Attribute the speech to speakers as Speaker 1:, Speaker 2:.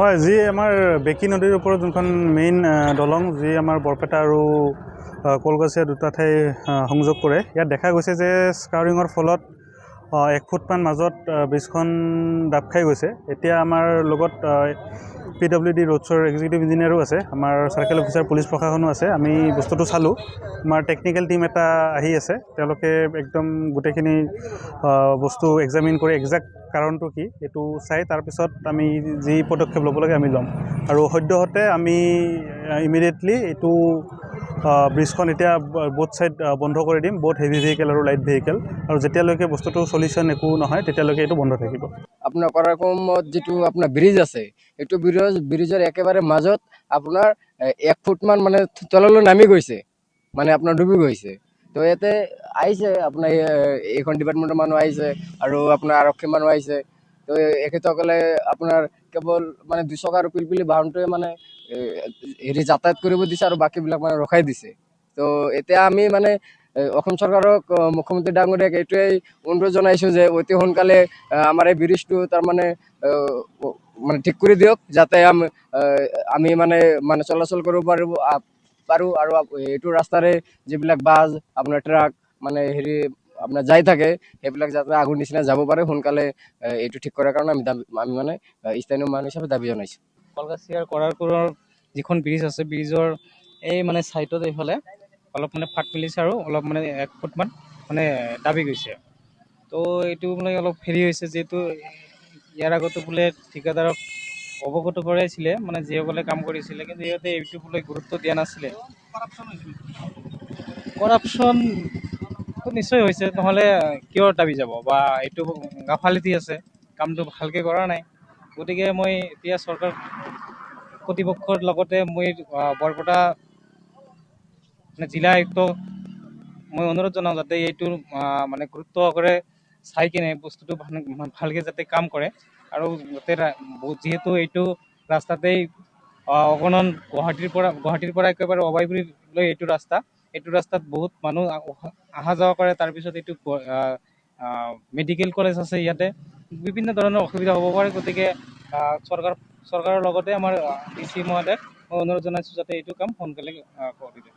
Speaker 1: হয়, যি আমাৰ বেকী নদীৰ ওপৰত যোনখন মেইন দলং, যি আমাৰ বৰপেটা আৰু কলগছিয়া দুটা ঠাই সংযোগ কৰে, ইয়াত দেখা গৈছে যে স্কাউৰিঙৰ ফলত 1 ফুটমান মাজত ব্ৰিজখন দাপ খাই গৈছে। এতিয়া আমাৰ লগত PWD ৰোডছৰ এক্সিকিউটিভ ইঞ্জিনিয়াৰো আছে, আমাৰ চাৰ্কেল অফিচাৰ পুলিচ প্ৰশাসনো আছে। আমি বস্তুটো চালোঁ, আমাৰ টেকনিকেল টিম এটা আহি আছে, তেওঁলোকে একদম গোটেইখিনি বস্তু এক্সামিন কৰি একজেক্ট কাৰণটো কি এইটো চাই তাৰপিছত আমি যি পদক্ষেপ ল'ব লাগে আমি ল'ম। আৰু সদ্যহতে আমি ইমিডিয়েটলি এইটো ব্ৰিজখন এতিয়া বোথ ছাইড বন্ধ কৰি দিম, বোথ হেভি ভেহিকেল আৰু লাইট ভেহিকেল। আৰু যেতিয়ালৈকে বস্তুটো সলিউশ্যন একো নহয় তেতিয়ালৈকে এইটো বন্ধ থাকিব।
Speaker 2: আপোনাৰ কৰাকমত যিটো আপোনাৰ ব্ৰিজ আছে, এইটো ব্ৰিজৰ একেবাৰে মাজত আপোনাৰ 1 ফুটমান মানে তললৈ নামি গৈছে, মানে আপোনাৰ ডুবি গৈছে। তো ইয়াতে আহিছে আপোনাৰ এইখন ডিপাৰ্টমেণ্টৰ মানুহ আহিছে আৰু আপোনাৰ আৰক্ষী মানুহ আহিছে। তো এখেতসকলে আপোনাৰ কেৱল মানে 2 চকাৰ পিলপিলি বাহনটোৱে মানে হেৰি যাতায়াত কৰিব দিছে আৰু বাকীবিলাক মানে ৰখাই দিছে। তো এতিয়া আমি মানে অসম চৰকাৰক, মুখ্যমন্ত্ৰী ডাঙৰীয়াক এইটোৱেই অনুৰোধ জনাইছোঁ যে অতি সোনকালে আমাৰ এই ব্ৰিজটো তাৰমানে মানে ঠিক কৰি দিয়ক, যাতে আমি মানে চলাচল কৰিব পাৰোঁ আৰু এইটো ৰাস্তাৰে যিবিলাক বাছ আপোনাৰ ট্ৰাক মানে হেৰি আপোনাৰ যাই থাকে, সেইবিলাক যাতে আগৰ নিচিনা যাব পাৰে। সোনকালে এইটো ঠিক কৰাৰ কাৰণে আমি মানে স্থানীয় মানুহ হিচাপে দাবী জনাইছোঁ।
Speaker 3: কলগাছিয়াৰ কৰাৰকুৰৰ যিখন ব্ৰিজ আছে, ব্ৰিজৰ এই মানে ছাইডত এইফালে অলপ মানে ফাট মেলিছে আৰু অলপ মানে 1 ফুটমান মানে দাবি গৈছে। তো এইটো মানে অলপ হেৰি হৈছে, যিহেতু ইয়াৰ আগতো বোলে ঠিকাদাৰক অৱগত কৰাইছিলে, মানে যিসকলে কাম কৰিছিলে, কিন্তু সিহঁতে এইটো বোলে গুৰুত্ব দিয়া নাছিলে। কৰাপশ্যনটো নিশ্চয় হৈছে, নহ'লে কিয় দাবী যাব, বা এইটো গাফালিটি আছে, কামটো ভালকৈ কৰা নাই। গতিকে মই এতিয়া চৰকাৰ কৰ্তৃপক্ষৰ লগতে মই বৰপেটা মানে জিলা আয়ুক্তক মই অনুৰোধ জনাওঁ যাতে এইটো মানে গুৰুত্ব সহকাৰে চাই কিনে বস্তুটো ভালকৈ যাতে কাম কৰে। আৰু যাতে যিহেতু এইটো ৰাস্তাতেই অগণন গুৱাহাটীৰ পৰা একেবাৰে অভয়পুৰীলৈ এইটো ৰাস্তাত বহুত মানুহ অহা যোৱা কৰে। তাৰপিছত এইটো মেডিকেল কলেজ আছে, ইয়াতে বিভিন্ন ধৰণৰ অসুবিধা হ'ব পাৰে। গতিকে চৰকাৰৰ লগতে আমাৰ DC মহোদয়ক মই অনুৰোধ জনাইছোঁ যাতে এইটো কাম সোনকালে কৰি দিয়ে।